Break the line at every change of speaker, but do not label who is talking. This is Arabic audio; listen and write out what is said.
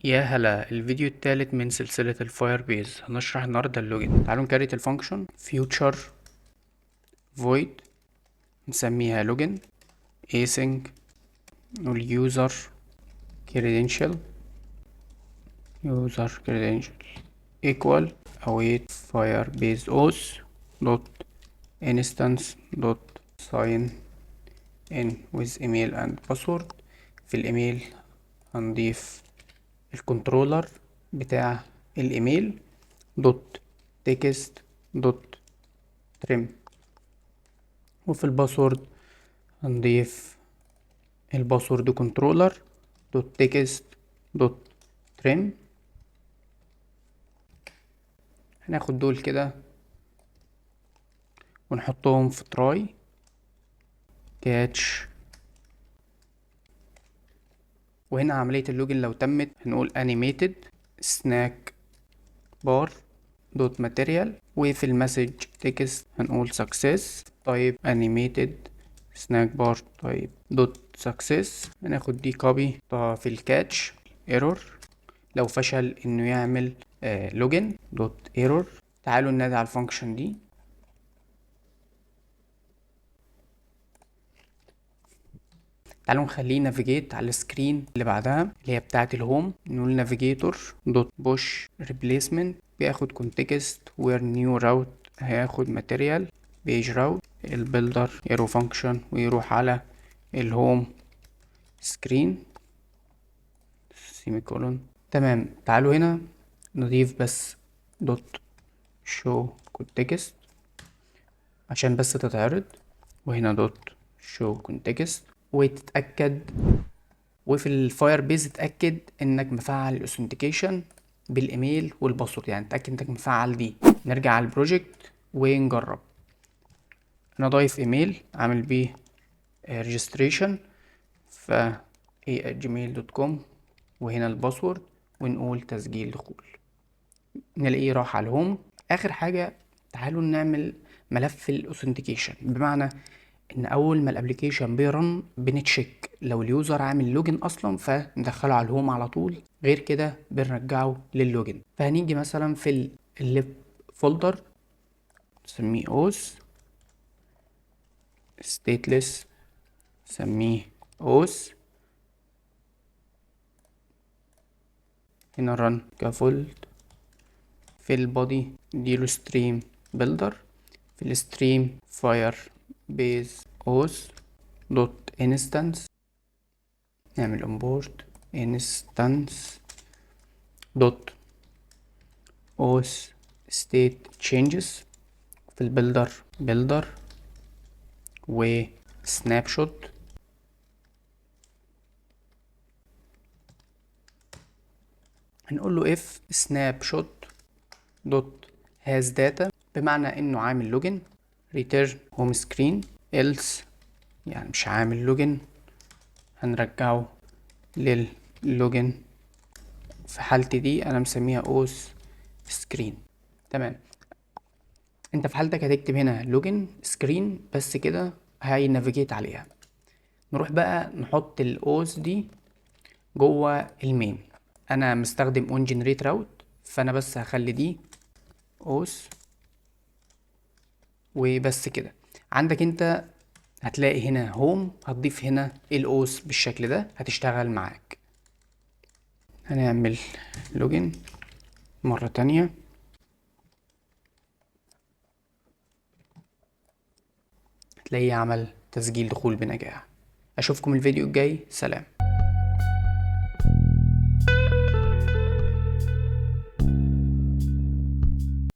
يا هلا، الفيديو الثالث من سلسلة الفاير بيز. هنشرح النهاردة اللوجن. تعالوا نكريت الفانكشن future void نسميها لوجن async والuser credential user credential equal await firebase auth dot instance dot sign in with email and password. في الايميل هنضيف الكنترولر بتاع الايميل دوت تكست دوت تريم، وفي الباسورد هنضيف الباسورد كنترولر دوت تكست دوت تريم. هناخد دول كده ونحطهم في تراي كاتش، وهنا عملية اللوجن لو تمت هنقول animated snack bar دوت ماتيريال، وفي المسج تكست هنقول success طيب animated snack bar طيب دوت success. هناخد دي كوبي في الكاتش error لو فشل انه يعمل لوجن دوت error. تعالوا ننادي على الفانكشن دي. تعالوا نخليه نافيجيت على السكرين اللي بعدها اللي هي بتاعة الهوم. نقول نافيجيتور دوت بوش ريبليسمنت بياخد كونتكست وير نيو راوت هياخد ماتيريال بيج راوت البيلدر ايرو فانكشن ويروح على الهوم سكرين سيمي كولون. تمام، تعالوا هنا نضيف بس دوت شو كونتكست عشان بس تتعرض، وهنا دوت شو كونتكست وتتأكد. وفي الفاير بيز اتأكد انك مفعل الاوثنتيكيشن بالايميل والباسورد، يعني اتأكد انك مفعل دي. نرجع على البروجكت ونجرب. انا ضايف ايميل عامل بيه ريجستريشن ف gmail.com وهنا الباسورد ونقول تسجيل دخول. نلاقيه راح على الهوم. اخر حاجة تعالوا نعمل ملف الاوثنتيكيشن، بمعنى ان اول ما الابليكيشن بيرن بنتشيك لو اليوزر عامل لوجن اصلا فندخله على الهوم على طول، غير كده بنرجعه لللوجن. فهنيجي مثلا في الليب فولدر نسميه اوس ستيتلس نسميه اوس، هنا رن كفولد. في البودي نديله ستريم بيلدر، في الستريم فاير بيز اوس دوت انستنس نعمل امبورت انستنس دوت اوس ستيت تشينجز. في البيلدر بيلدر وسناب شوت. هنقول له if snap shot dot has data بمعنى انه عامل لوجن return home screen else يعني مش عامل لوجن هنرجعه لللوجن. في حالتي دي انا مسميها اوس سكرين. تمام، انت في حالتك هتكتب هنا لوجن سكرين بس كده هينافيجيت عليها. نروح بقى نحط الاوس دي جوه المين. انا مستخدم اون جنريت راوت فانا بس هخلي دي اوس وبس كده. عندك انت هتلاقي هنا هوم هتضيف هنا الاوس بالشكل ده هتشتغل معاك. هنعمل لوجن مرة تانية هتلاقيه عمل تسجيل دخول بنجاح. اشوفكم الفيديو الجاي، سلام.